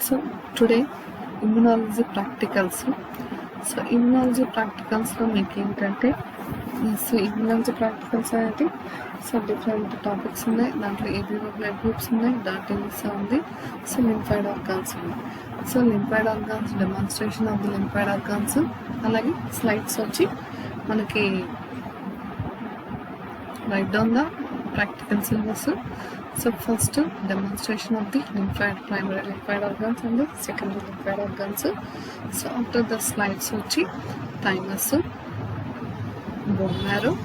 So today immunology practicals. So immunology practicals లో మీకు ఏంటంటే సో immunology practicals అనేది సో డిఫరెంట్ టాపిక్స్ ఉన్నాయి. దాంట్లో ఏబీఓ బ్లడ్ గ్రూప్స్ ఉన్నాయి, డాటెలిసా ఉంది, సో లింఫాయిడ్ ఆర్గాన్స్ ఉన్నాయి. So lymphoid organs demonstration of the lymphoid organs, అలాగే స్లైడ్స్ వచ్చి మనకి right down the practical syllabus. So first demonstration of the primary lymphoid organs and the secondary lymphoid organs. So after the slides వచ్చి thymus, bone marrow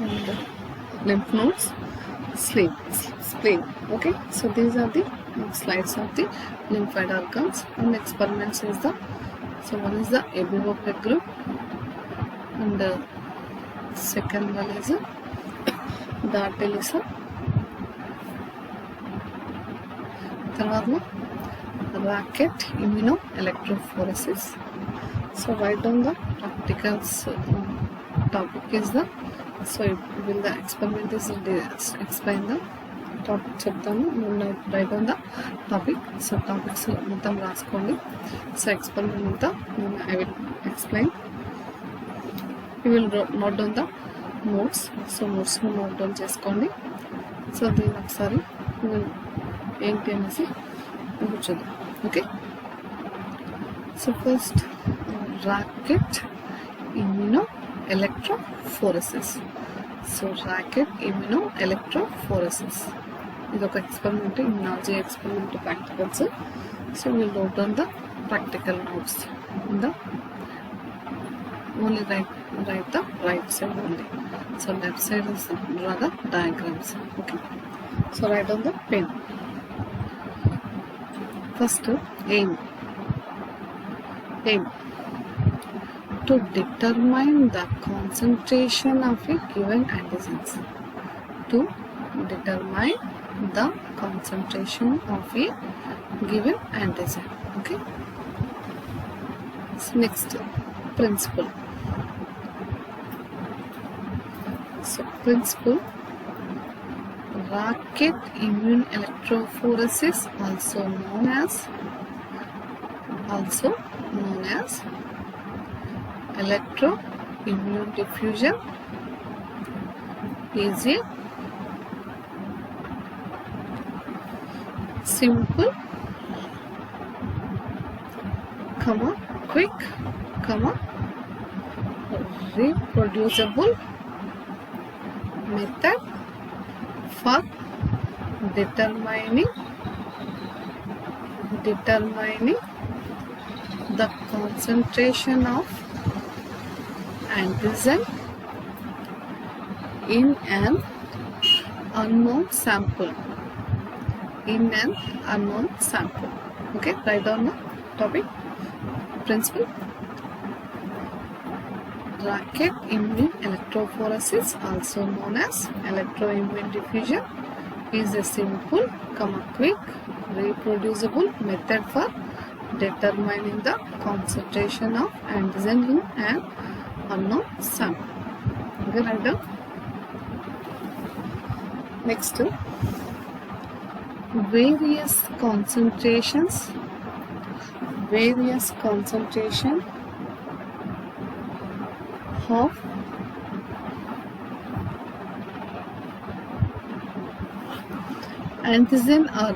and lymph nodes, spleen. Okay, so these are the slides of the lymphoid organs, and experiments is the one is the ABO blood group, and second one is dot ELISA, తర్వాత rocket immunoelectrophoresis. So write down the practicals topic is the so will the experiment is explain the topic చెప్తాను. Write down the topic. So topics మొత్తం రాసుకోండి. So experiment అంతా I will explain. You will note down the notes. So నోట్స్ని note down చేసుకోండి. So దీన్ని ఒకసారి ఏంటి అనేసి కూర్చోద్దాం. Okay, so first rocket immunoelectrophoresis. So rocket immunoelectrophoresis ఇది ఒక experiment, immunology experiment practicals. So will note down the practical notes in the only write the right side only. So left side is draw the diagrams. Okay, so write on the pen. First aim to determine the concentration of a given antigens. To determine the concentration of a given antigen. Okay, so next principle. So principle, racket immune electrophoresis, also known as electroimmune diffusion, is a simple, quick, reproducible method for determining the concentration of antigen in an unknown sample. Okay, write down the topic. Principle, racket immune electrophoresis, also known as electroimmune diffusion, is a simple, quick, reproducible method for determining the concentration of antigen in an unknown sample. Okay, write down. Next, various concentration of antigen are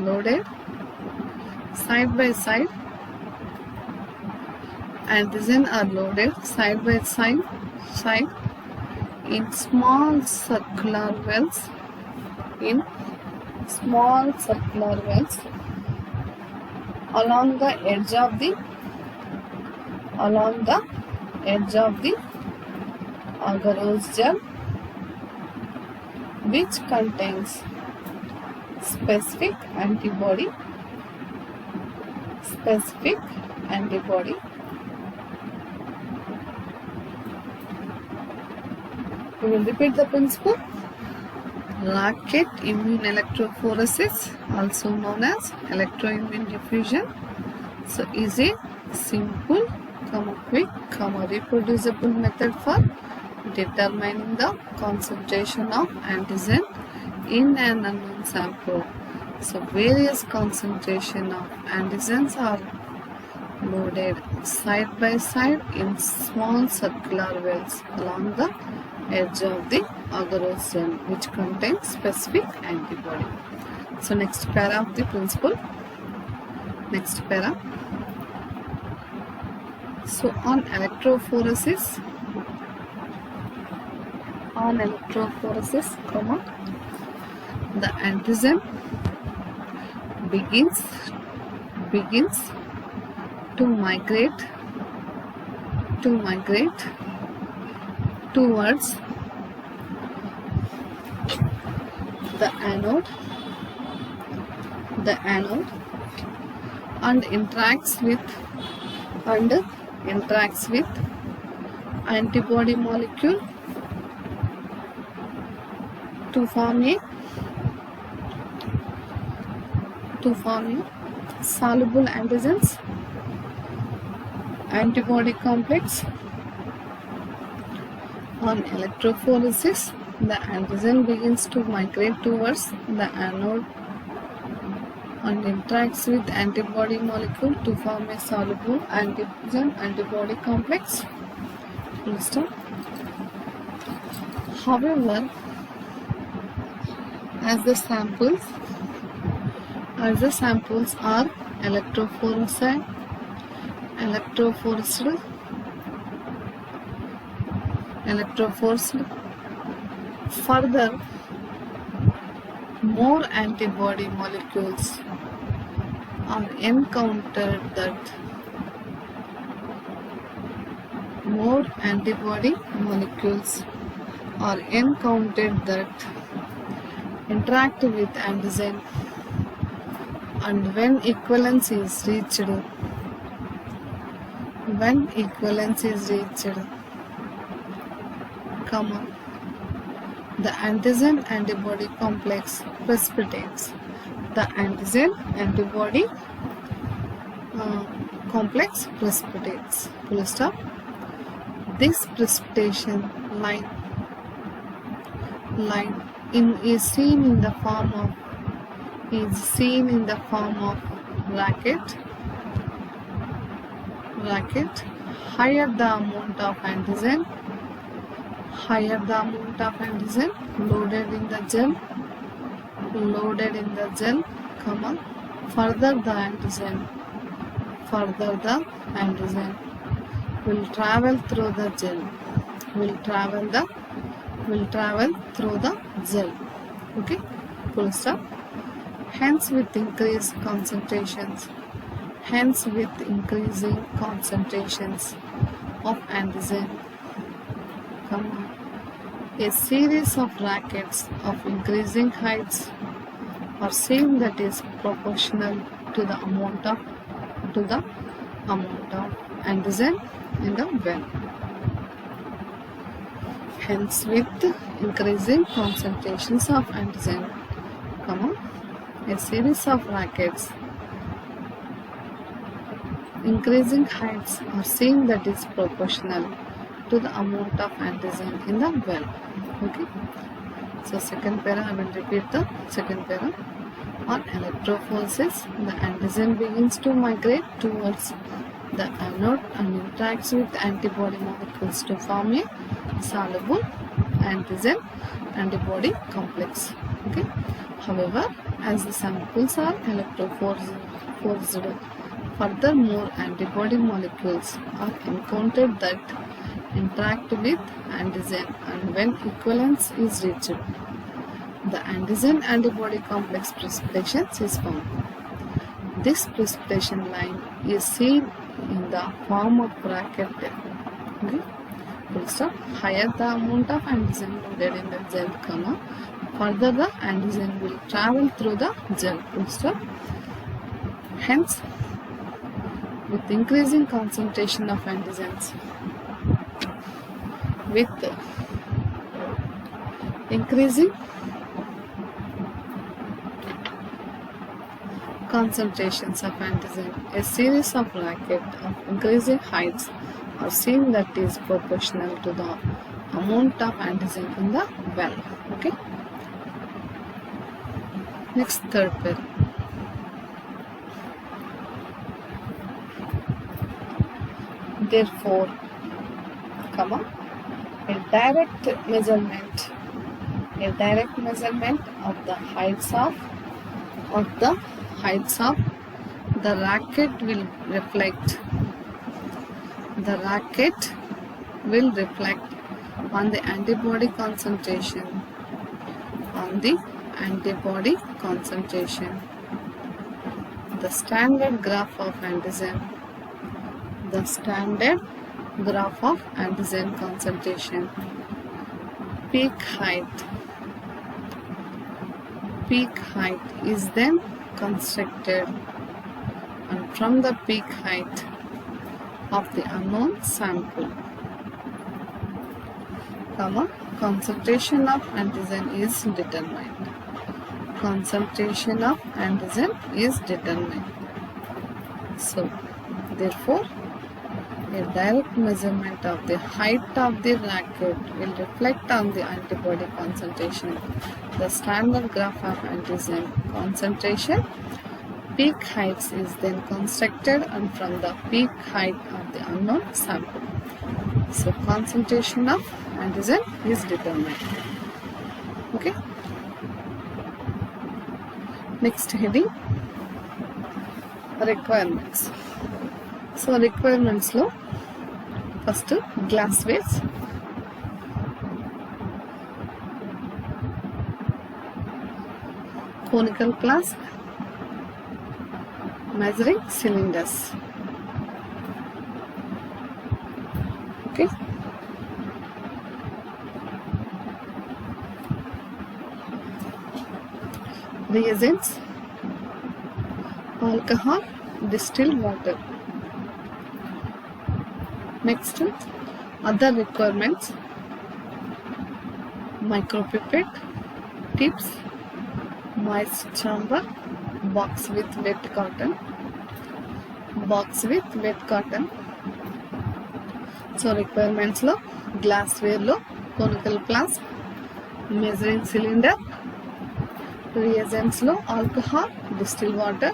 loaded side by side. Antigen are loaded side by side in small circular wells. Along the edge of the agarose gel, which contains specific antibody. We will repeat the principle. Racket immune electrophoresis, also known as electroimmune diffusion, so is a simple, quick, reproducible method for determining the concentration of antigen in an unknown sample. So various concentration of antigens are loaded side by side in small circular wells along the edge of the agar cell, which contains specific antibody. So next para of the principle. Next para. So on electrophoresis, the antigen begins to migrate towards the anode and interacts with antibody molecule to form a soluble antigens antibody complex. On electrophoresis, the antigen begins to migrate towards the anode and interacts with antibody molecule to form a soluble antigen antibody complex. However, as the samples are electrophoresed, further more antibody molecules are encountered that interact with antigen, and when equivalence is reached, the antigen antibody complex precipitates. The antigen antibody complex precipitates. Full stop. This precipitation line is seen in the form of racket. Higher the amount of antigen loaded in the gel, further the antigen will travel through the gel. Okay, full stop. Hence with increasing concentrations of antigen, a series of rackets of increasing heights are seen that is proportional to the amount of antigen in the well. Hence with increasing concentrations of antigen, a series of rackets increasing heights are seen that is proportional to the amount of antigen in the well. Okay. So second para, I will repeat the second para. On electrophoresis, the antigen begins to migrate towards the anode and interacts with antibody molecules to form a soluble antigen antibody complex. Okay. However, as the samples are electrophoresed, furthermore antibody molecules are encountered that interact with antigen, and when equivalence is reached, the antigen antibody complex precipitation is formed. This precipitation line is seen in the form of bracket. Okay. Full stop. Higher the amount of antigen loaded in the gel, further the antigen will travel through the gel. Full stop. Hence, with increasing concentration of antigens, a series of rackets of increasing heights are seen that is proportional to the amount of antigen in the well. Okay. Next, third pair. Therefore, comma, a direct measurement of the heights of the racket will reflect on the antibody concentration the standard graph of antigen concentration. Peak height is then constructed, and from the peak height of the unknown sample, comma, concentration of antigen is determined. So, therefore, a direct measurement of the height of the racket will reflect on the antibody concentration, the standard graph of antigen concentration. Peak heights is then constructed, and from the peak height of the unknown sample. So, concentration of antigen is determined. Okay. Next heading, requirements. So, requirements lo first glasswares, conical flask, measuring cylinders. Okay. Reagents, alcohol, distilled water. Next, other requirements, micropipette, tips, moist chamber, box with wet cotton. So, requirements lo glassware lo conical flask, measuring cylinder. Reagents lo alcohol, distilled water.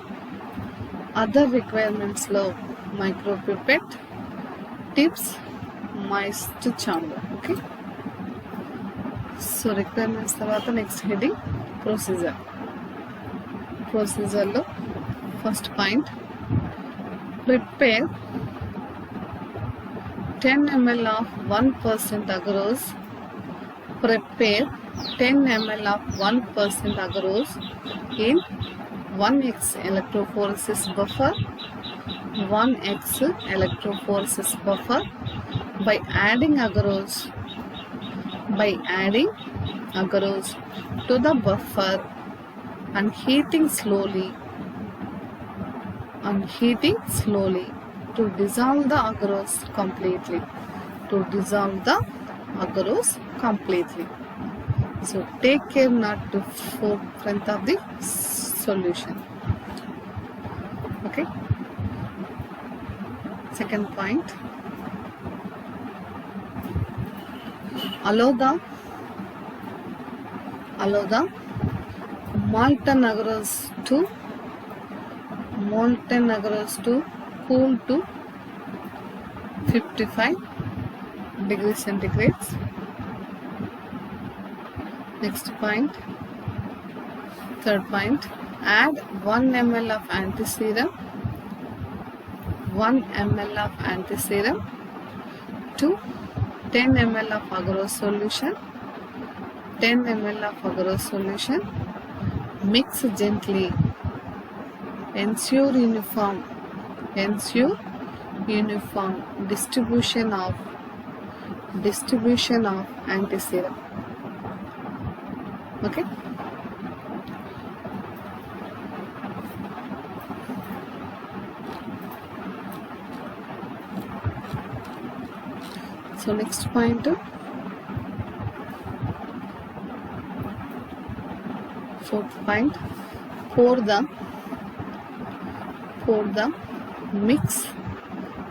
Other requirements lo micropipette, tips, moist chamber. Okay. So, requirements tarvata next heading, procedure lo first point, prepare 10 ml of 1% agarose. Prepare 10 ml of 1% agarose in 1x electrophoresis buffer. 1x electrophoresis buffer by adding agarose to the buffer and heating slowly to dissolve the agarose completely. So, take care not to form front of the solution. Okay. Second point, allow the molten agarose to cool to 55 degrees centigrade. Next point, third point, add 1 ml of antiserum to 10 ml of agarose solution. Mix gently. Ensure uniform distribution of antiserum. Okay. So, next point, fourth point, pour the mix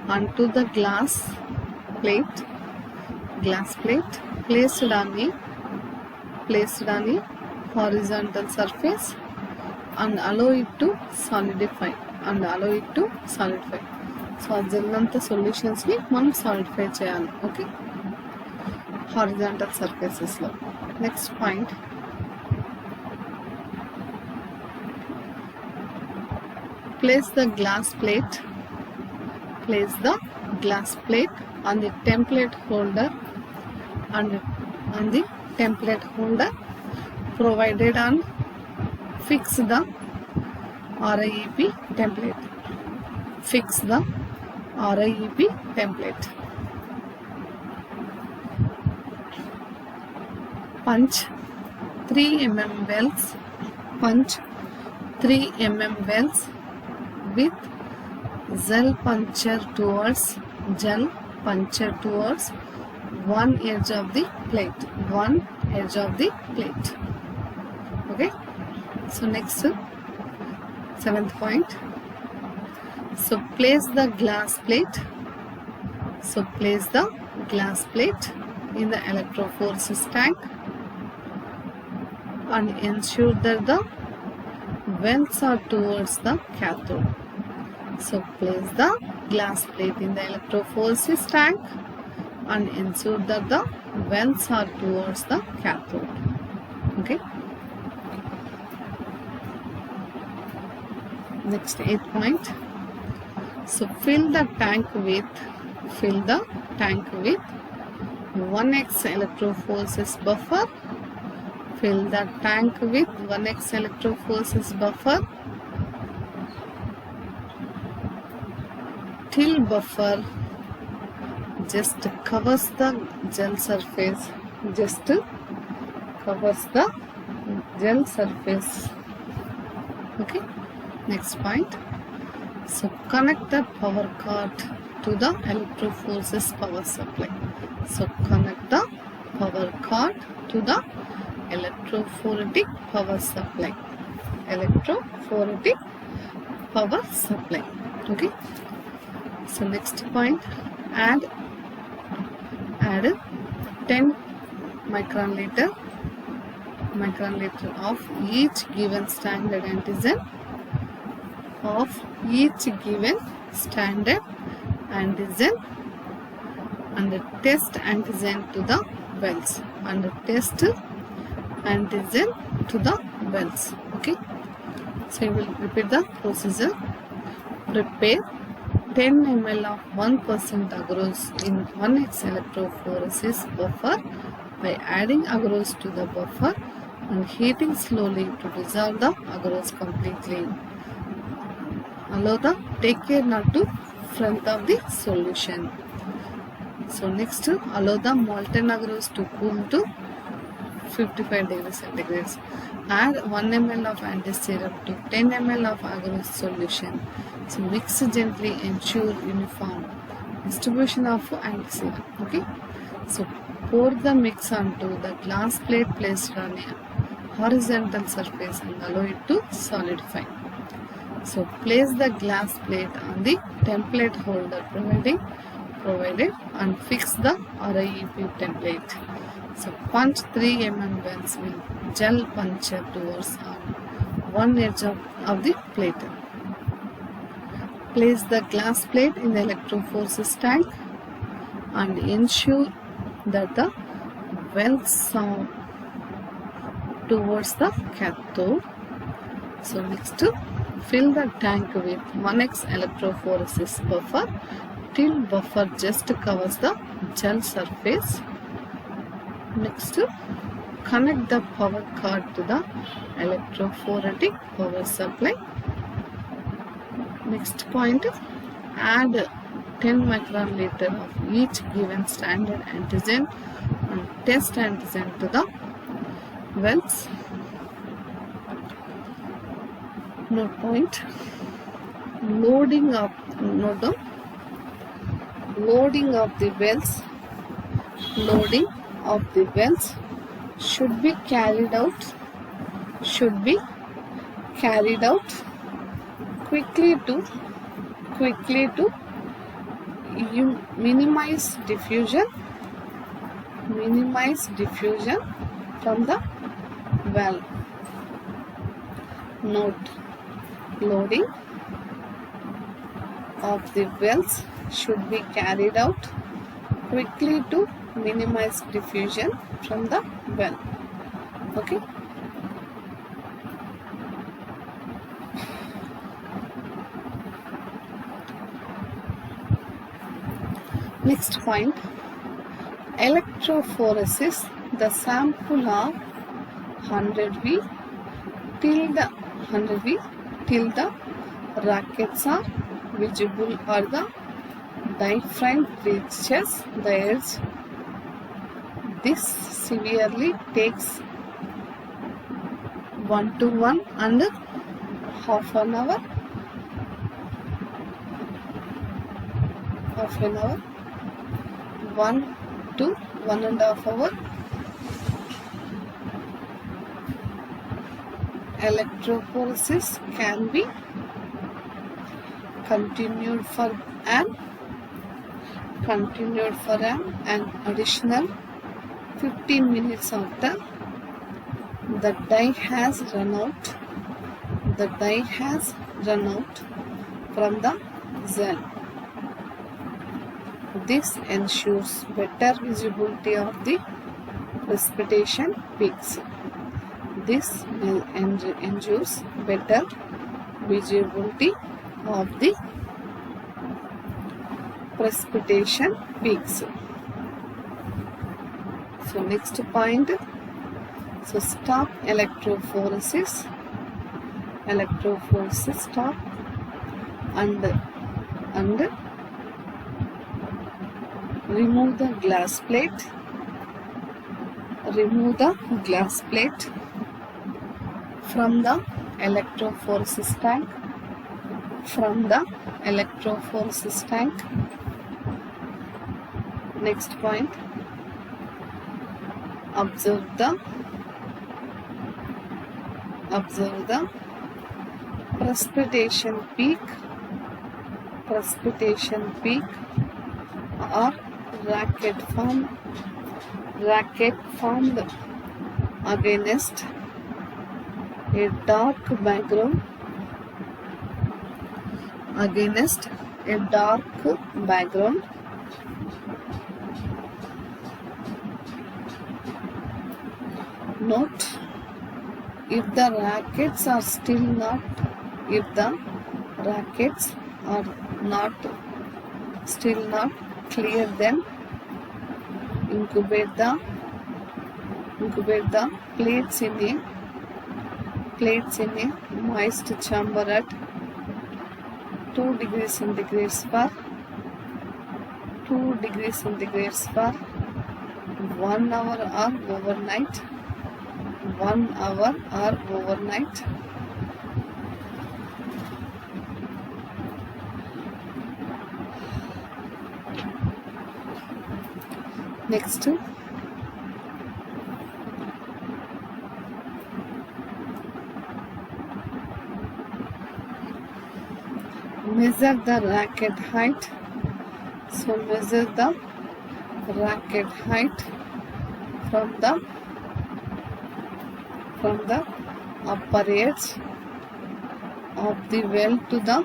onto the glass plate placed on a horizontal surface and allow it to solidify. So ఆ gel అంతా సొల్యూషన్స్ని మనం solidify చేయాలి. Okay, horizontal సర్ఫేసెస్లో. Next point, place the glass plate on the template holder provided and fix the RIEP template. Punch 3 mm wells with gel puncture towards one edge of the plate. Okay, so next, 7th point. So place the glass plate in the electrophoresis tank and ensure that the wells are towards the cathode. So place the glass plate in the electrophoresis tank and ensure that the wells are towards the cathode. Okay. Next, 8th point. So fill the tank with 1x electrophoresis buffer. Fill the tank with 1x electrophoresis buffer till buffer just covers the gel surface. Okay. Next point. So connect the power cord to the electrophoresis power supply. Electrophoretic power supply. Okay. So next point, add 10 micronliter of each given standard antigen and test antigen to the wells. Okay, so you will repeat the procedure. Prepare 10 ml of 1% agarose in 1x electrophoresis buffer by adding agarose to the buffer and heating slowly to dissolve the agarose completely. Allow the take care not to front of the solution. So next, allow the molten agarose to cool to 55 degrees centigrade. Add 1 ml of anti-serum to 10 ml of agarose solution. So mix gently, ensure uniform distribution of anti-serum. Okay. So pour the mix onto the glass plate placed on a horizontal surface and allow it to solidify. So place the glass plate on the template holder provided and fix the RIEP template. So punch 3 mm wells with gel puncture towards one edge of the plate. Place the glass plate in the electrophoresis tank and ensure that the wells are towards the cathode. So next, fill the tank with 1x electrophoresis buffer till buffer just covers the gel surface. Next, connect the power cord to the electrophoretic power supply. Next point, add 10 micronliter of each given standard antigen and test antigen to the wells. Note point, loading of the wells should be carried out quickly to minimize diffusion from the valve. Note: loading of the wells should be carried out quickly to minimize diffusion from the well. Okay. Next point, electrophoresis. The sample of 100V till the rackets are visible or the diaphragm reaches the edge. This severely takes 1 to 1 and half an hour. 1 to 1.5 hour. Electrophoresis can be continued for an additional 15 minutes after the dye has run out. From the gel. This ensures better visibility of the precipitation peaks. This ensures better visibility of the precipitation peaks. So next point. So stop electrophoresis. Stop and remove the glass plate. From the electrophoresis tank. Next point, observe the precipitation peak or racket formed against a dark background. Note: if the rackets are still not clear, then incubate the plates in a moist chamber at 2 degrees centigrade for 1 hour or overnight. Next, measure the racket height. So measure the racket height from the upper edge of the well to the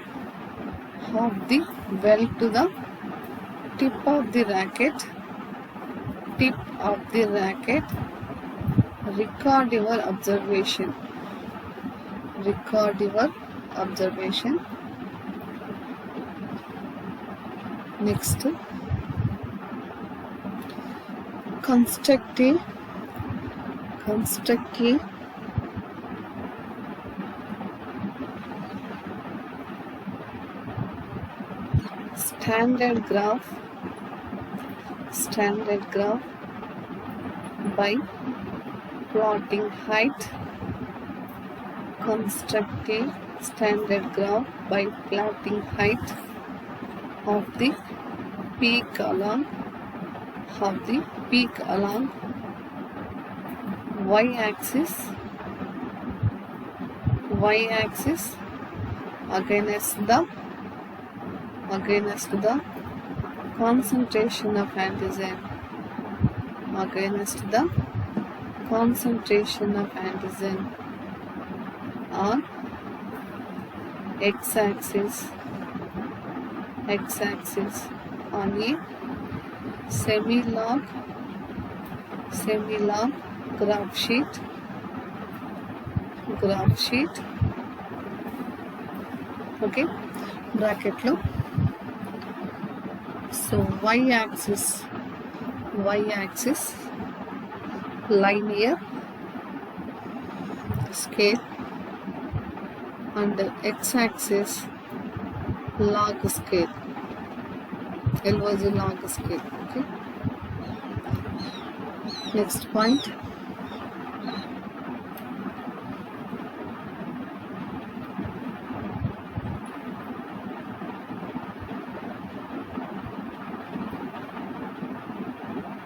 tip of the racket. Record your observation. Next, construct a standard graph by plotting height. Construct a standard graph by plotting height of the peak along y-axis against the concentration of antigen or x-axis on a semi-log graph sheet, okay, bracket lo. So y-axis linear scale and x-axis log scale. L was a log scale. Okay. Next point.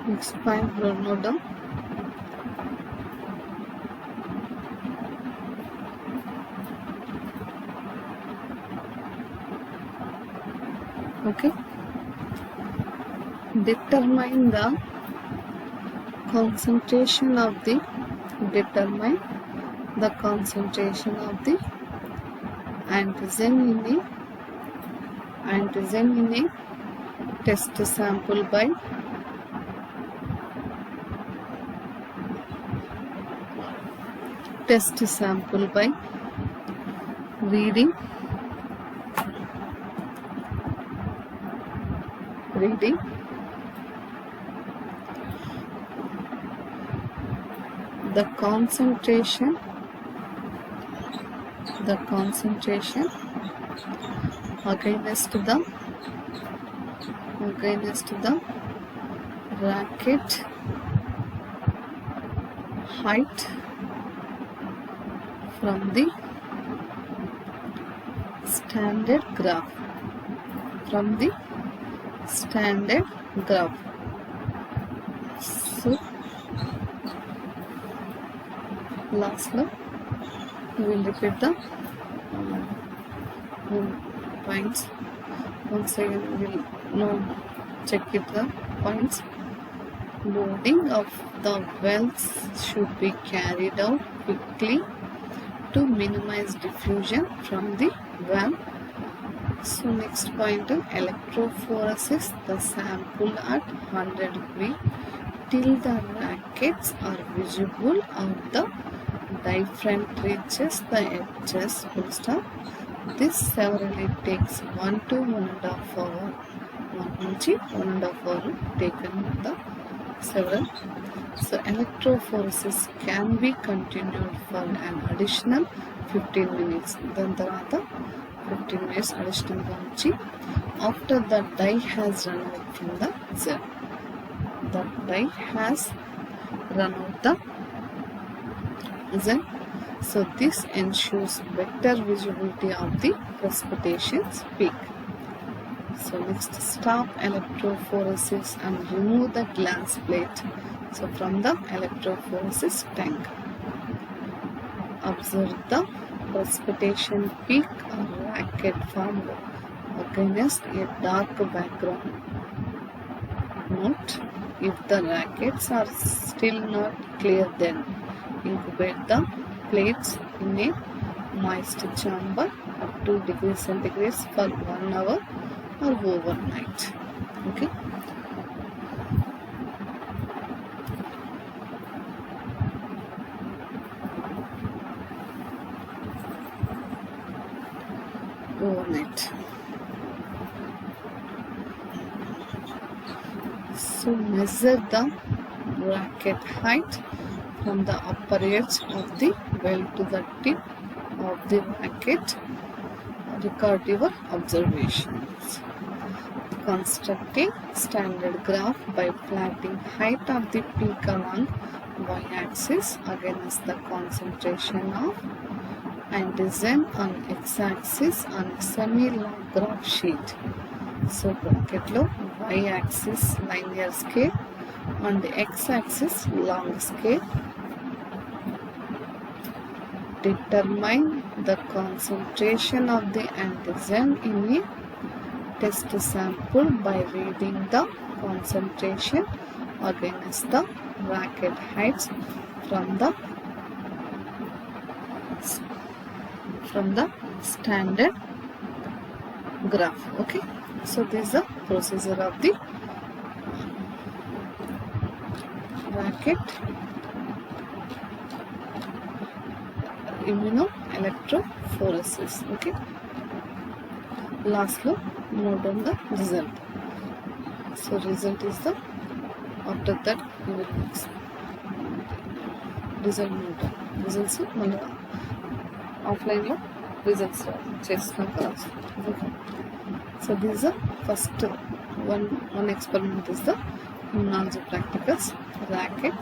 Next point, note down. Okay. Determine the concentration of the antigen in a test sample by reading the concentration against the racket height from the standard graph. So last one, we will repeat the points. Once again, we will check it the points. Loading of the wells should be carried out quickly to minimize diffusion from the well. So next point, electrophoresis, the sample at 100 degree till the rackets are visible or the diaphragm reaches the edges. Full stop. This severally takes 1 to 1.5 hour. 1.5 hour taken the several. So electrophoresis can be continued for an additional 15 minutes. Then the 15 minutes additional bunchi after the dye has run out from the gel. The dye has run out the gel. So this ensures better visibility of the precipitation peak. So next, stop electrophoresis and remove the glass plate. So from the electrophoresis tank, observe the precipitation peak or racket formed against a dark background. Note, if the rackets are still not clear, then incubate the plates in a moist chamber at 2 degrees centigrade for 1 hour or overnight. Okay. Overnight. So measure the racket height from the upper edge of the well to the tip of the racket. Record your observations. Construct a standard graph by plotting height of the peak along y-axis against the concentration of antigen on x-axis on semi-log graph sheet. So bracket lo y-axis linear scale and x-axis log scale. Determine the concentration of the antigen in a test sample by reading the concentration against the racket heights from the standard graph. Okay, so this is the procedure of the bracket immunoelectrophoresis. Okay, last look, note down the result. So result is the, after that you will result note. Results మన ఆఫ్లైన్లో results చేస్తున్నాం కదా. Okay, so this the first one experiment is the immunology practicals racket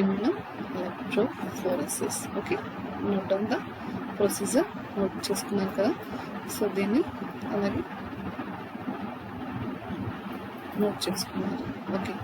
immunoelectrophoresis. Okay, note down the procedure, note చేసుకున్నారు కదా. So దీన్ని అలాగే note చేసుకున్నారు. Okay.